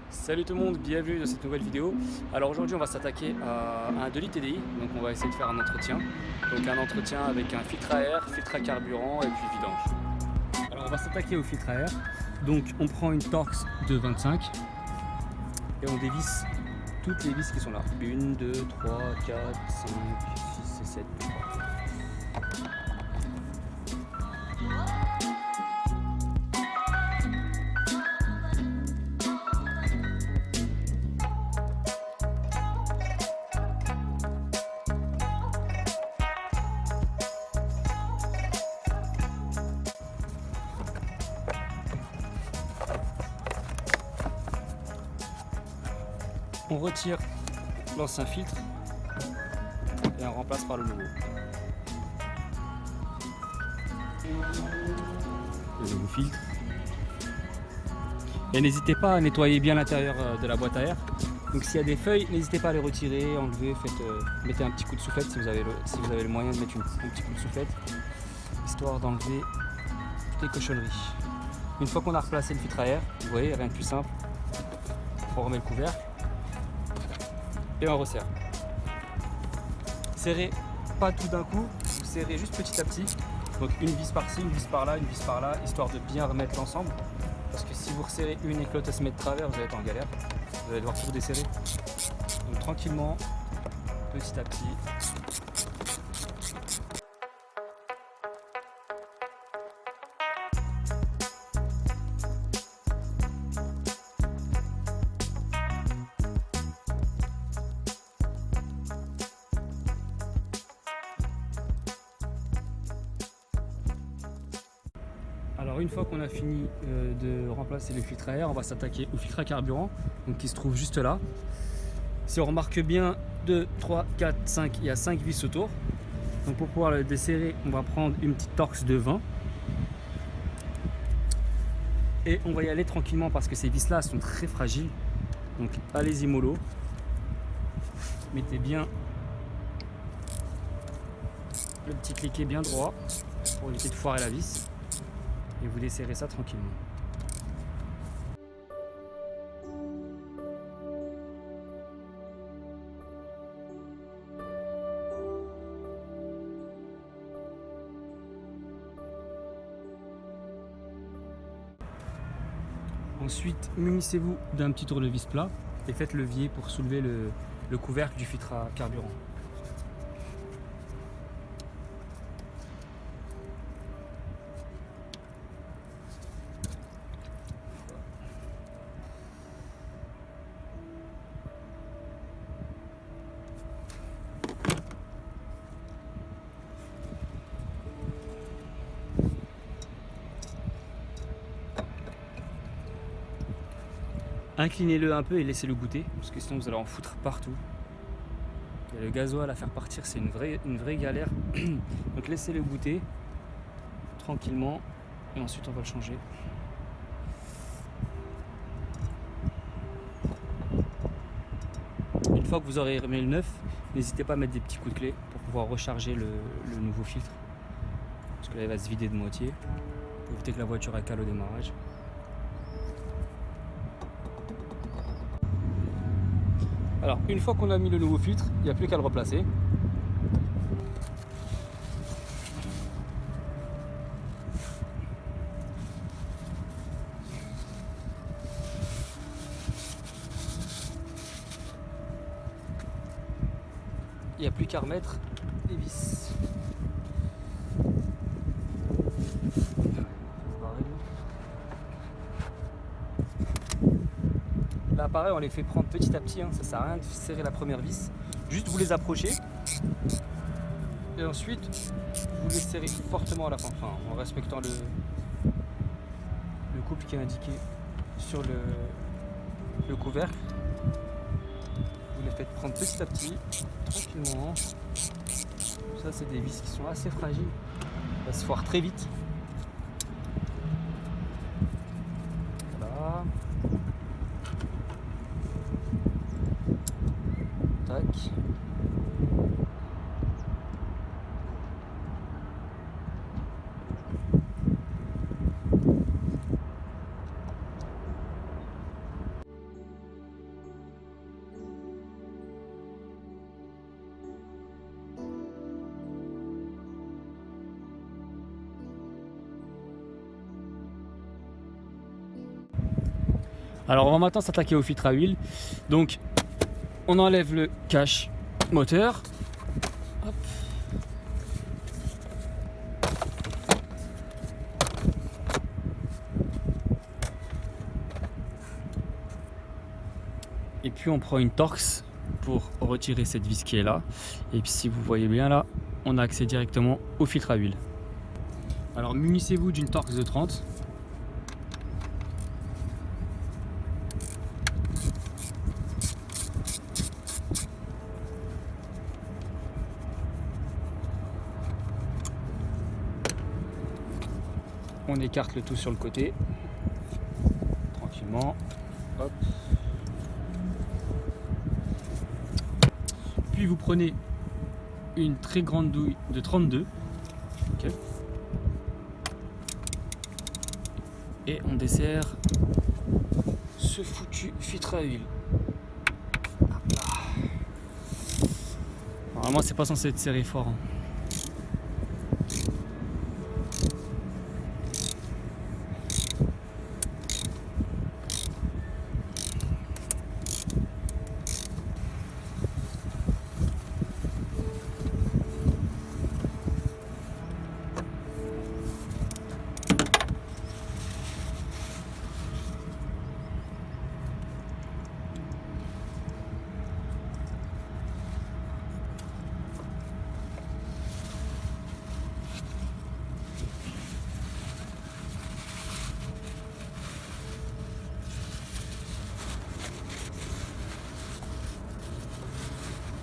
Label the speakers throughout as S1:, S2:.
S1: Salut tout le monde, bienvenue dans cette nouvelle vidéo. Alors aujourd'hui on va s'attaquer à un 2 litres TDI, donc on va essayer de faire un entretien. Donc un entretien avec un filtre à air, filtre à carburant et puis vidange. Alors on va s'attaquer au filtre à air. Donc on prend une Torx de 25 et on dévisse toutes les vis qui sont là. 1, 2, 3, 4, 5, 6 et 7. On retire l'ancien filtre et on remplace par le nouveau. Le nouveau filtre. Et n'hésitez pas à nettoyer bien l'intérieur de la boîte à air. Donc s'il y a des feuilles, n'hésitez pas à les retirer, enlever, mettez un petit coup de soufflette si vous avez le moyen de mettre un petit coup de soufflette, histoire d'enlever toutes les cochonneries. Une fois qu'on a replacé le filtre à air, vous voyez, rien de plus simple, on remet le couvercle. Et on resserre. Serrez pas tout d'un coup, vous serrez juste petit à petit. Donc une vis par-ci, une vis par-là, une vis par-là, histoire de bien remettre l'ensemble. Parce que si vous resserrez une et que l'autre elle se met de travers, vous allez être en galère. Vous allez devoir tout desserrer. Donc tranquillement, petit à petit. Alors une fois qu'on a fini de remplacer le filtre à air, on va s'attaquer au filtre à carburant, donc qui se trouve juste là. Si on remarque bien, 2, 3, 4, 5, il y a 5 vis autour. Donc pour pouvoir le desserrer, on va prendre une petite Torx de 20. Et on va y aller tranquillement parce que ces vis là sont très fragiles. Donc allez-y mollo. Mettez bien le petit cliquet bien droit pour éviter de foirer la vis. Et vous desserrez ça tranquillement. Ensuite, munissez-vous d'un petit tournevis plat et faites levier pour soulever le couvercle du filtre à carburant. Inclinez-le un peu et laissez-le goûter, parce que sinon vous allez en foutre partout. Et le gasoil à faire partir, c'est une vraie galère. Donc laissez-le goûter tranquillement et ensuite on va le changer. Une fois que vous aurez remis le neuf, n'hésitez pas à mettre des petits coups de clé pour pouvoir recharger le nouveau filtre. Parce que là il va se vider de moitié pour éviter que la voiture elle cale au démarrage. Alors une fois qu'on a mis le nouveau filtre, il n'y a plus qu'à le replacer. Il n'y a plus qu'à remettre les vis. Là pareil, on les fait prendre petit à petit, hein. Ça sert à rien de serrer la première vis. Juste vous les approchez et ensuite vous les serrez fortement à la fin, enfin, en respectant le couple qui est indiqué sur le couvercle. Vous les faites prendre petit à petit, tranquillement. Ça c'est des vis qui sont assez fragiles, elles se foirent très vite. Voilà. Tac. Alors on va maintenant s'attaquer au filtre à huile. Donc on enlève le cache moteur. Hop. Et puis on prend une Torx pour retirer cette vis qui est là. Et puis si vous voyez bien là, on a accès directement au filtre à huile. Alors munissez-vous d'une Torx de 30. On écarte le tout sur le côté, tranquillement. Hop. Puis vous prenez une très grande douille de 32. Okay. Et on dessert ce foutu filtre à huile. Normalement c'est pas censé être serré fort. Hein.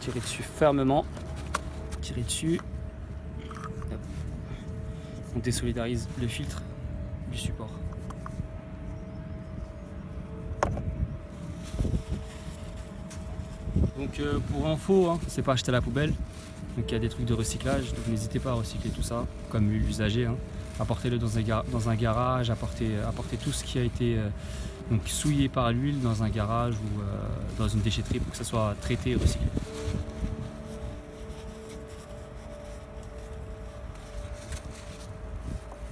S1: Tirez dessus fermement, tirez dessus. Hop. On désolidarise le filtre du support. Donc pour info, hein, c'est pas acheté à la poubelle. Donc il y a des trucs de recyclage, donc n'hésitez pas à recycler tout ça, comme l'usager. Hein. Apportez-le dans un garage, apportez tout ce qui a été donc souillé par l'huile dans un garage ou dans une déchetterie pour que ça soit traité et recyclé.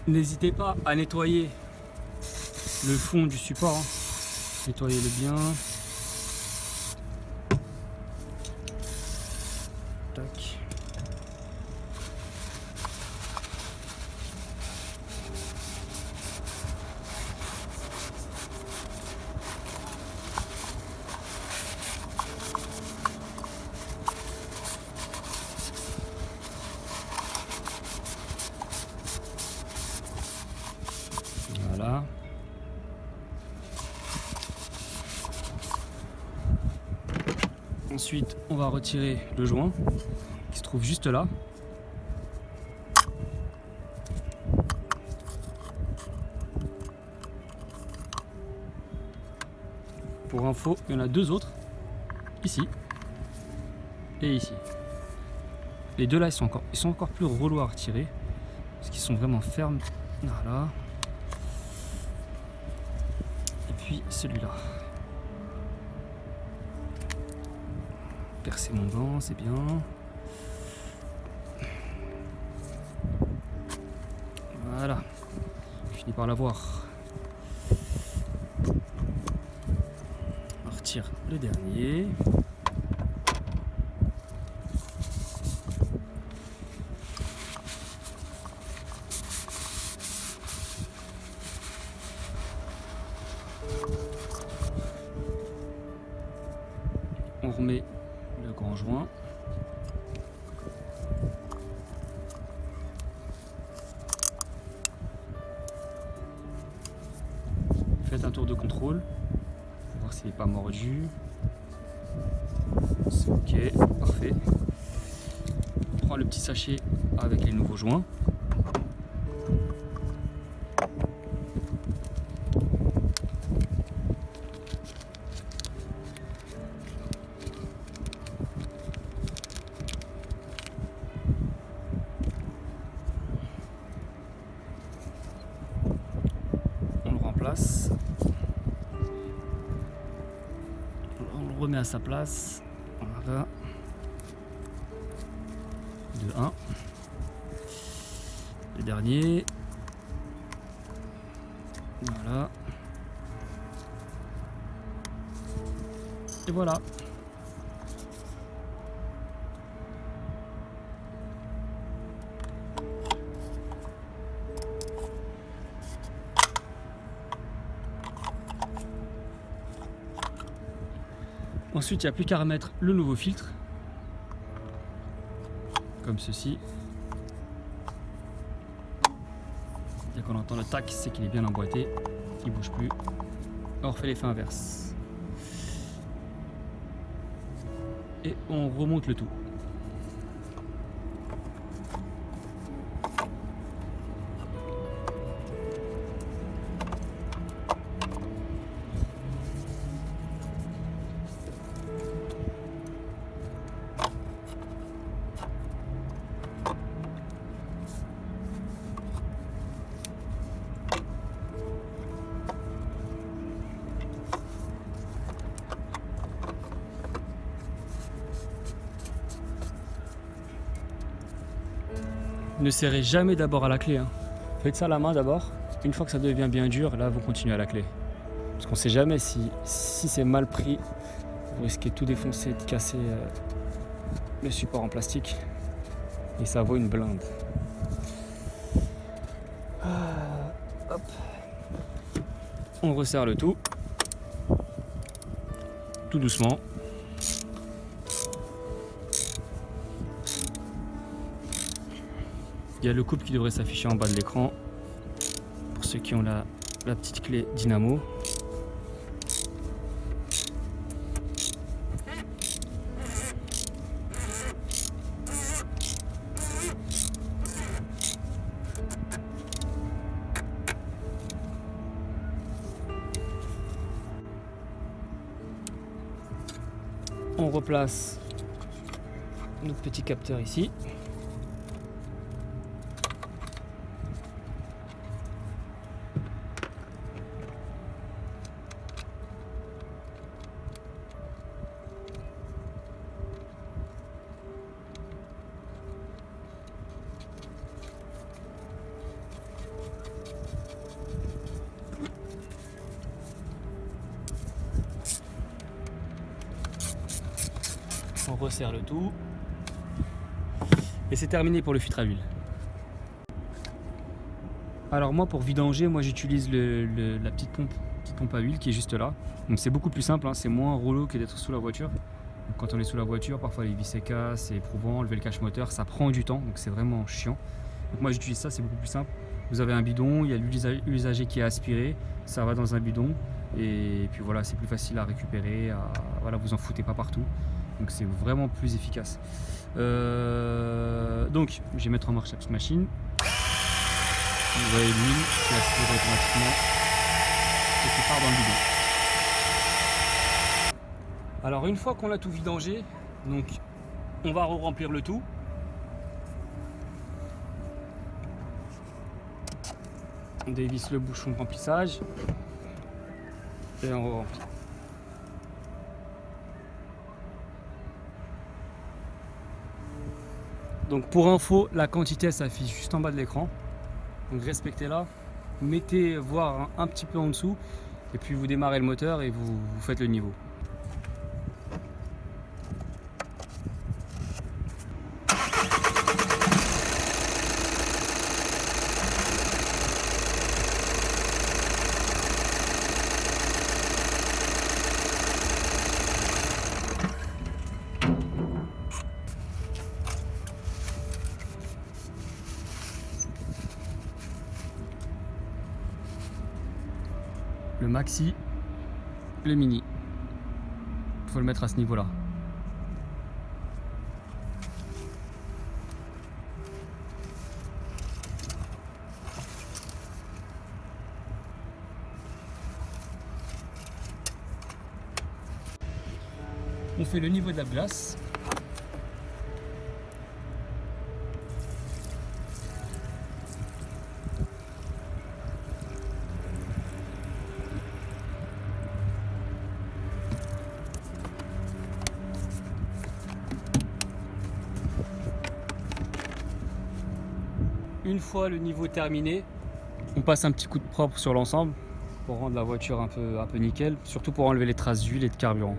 S1: N'hésitez pas à nettoyer le fond du support, hein. Nettoyez-le bien. Tac. Voilà. Ensuite, on va retirer le joint qui se trouve juste là. Pour info, il y en a deux autres, ici et ici. Les deux là, ils sont encore plus relous à retirer parce qu'ils sont vraiment fermes. Voilà. Et puis celui-là. Percer mon gant, c'est bien. Voilà. Je finis par l'avoir. On retire le dernier. On remet le grand joint. Faites un tour de contrôle pour voir s'il n'est pas mordu. C'est ok, parfait. On prend le petit sachet avec les nouveaux joints. On le remet à sa place. Voilà. De 1. Le dernier. Voilà. Et voilà. Ensuite, il n'y a plus qu'à remettre le nouveau filtre, comme ceci. Dès qu'on entend le tac, c'est qu'il est bien emboîté, il ne bouge plus. On refait l'effet inverse. Et on remonte le tout. Ne serrez jamais d'abord à la clé. Hein. Faites ça à la main d'abord. Une fois que ça devient bien dur, là vous continuez à la clé. Parce qu'on ne sait jamais si c'est mal pris, vous risquez de tout défoncer, de casser le support en plastique. Et ça vaut une blinde. Hop. On resserre le tout. Tout doucement. Il y a le couple qui devrait s'afficher en bas de l'écran pour ceux qui ont la petite clé dynamo. On replace notre petit capteur ici. On resserre le tout et c'est terminé pour le filtre à huile. Alors moi pour vidanger, j'utilise la petite pompe à huile qui est juste là. Donc c'est beaucoup plus simple, hein, c'est moins rouleau que d'être sous la voiture. Donc, quand on est sous la voiture, parfois les vis se cassent, c'est éprouvant, enlever le cache-moteur, ça prend du temps, donc c'est vraiment chiant. Donc moi j'utilise ça, c'est beaucoup plus simple. Vous avez un bidon, il y a l'usager qui est aspiré, ça va dans un bidon et puis voilà, c'est plus facile à récupérer, voilà, vous en foutez pas partout. Donc c'est vraiment plus efficace. Donc je vais mettre en marche la petite machine. Vous voyez l'huile qui aspire automatiquement et qui part dans le bidon. Alors une fois qu'on a tout vidangé, donc on va re-remplir le tout. On dévisse le bouchon de remplissage et on re-remplit. Donc pour info, la quantité s'affiche juste en bas de l'écran. Donc respectez-la, mettez voire un petit peu en dessous et puis vous démarrez le moteur et vous faites le niveau. Le maxi, le mini. Il faut le mettre à ce niveau-là. On fait le niveau de la glace. Une fois le niveau terminé, on passe un petit coup de propre sur l'ensemble pour rendre la voiture un peu nickel, surtout pour enlever les traces d'huile et de carburant.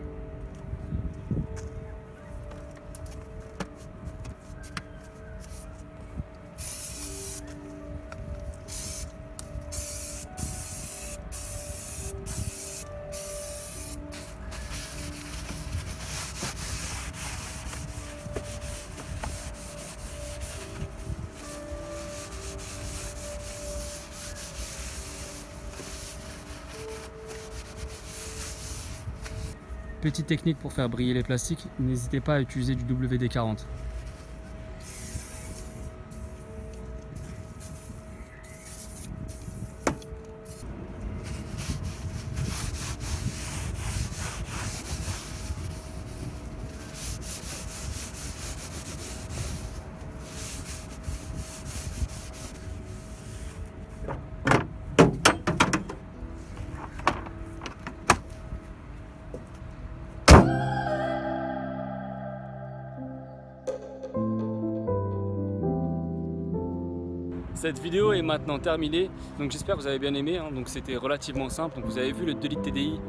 S1: petite technique pour faire briller les plastiques, n'hésitez pas à utiliser du WD-40. Cette vidéo est maintenant terminée, donc j'espère que vous avez bien aimé, hein. Donc c'était relativement simple, donc vous avez vu le 2 litres TDI,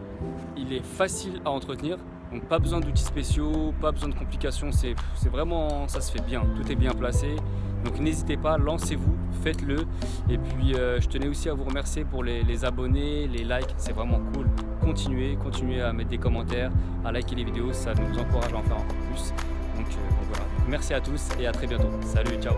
S1: il est facile à entretenir, donc pas besoin d'outils spéciaux, pas besoin de complications, c'est vraiment, ça se fait bien, tout est bien placé, donc n'hésitez pas, lancez-vous, faites-le, et puis je tenais aussi à vous remercier pour les abonnés, les likes, c'est vraiment cool, continuez à mettre des commentaires, à liker les vidéos, ça nous encourage à en faire encore plus, donc voilà, merci à tous et à très bientôt, salut, ciao.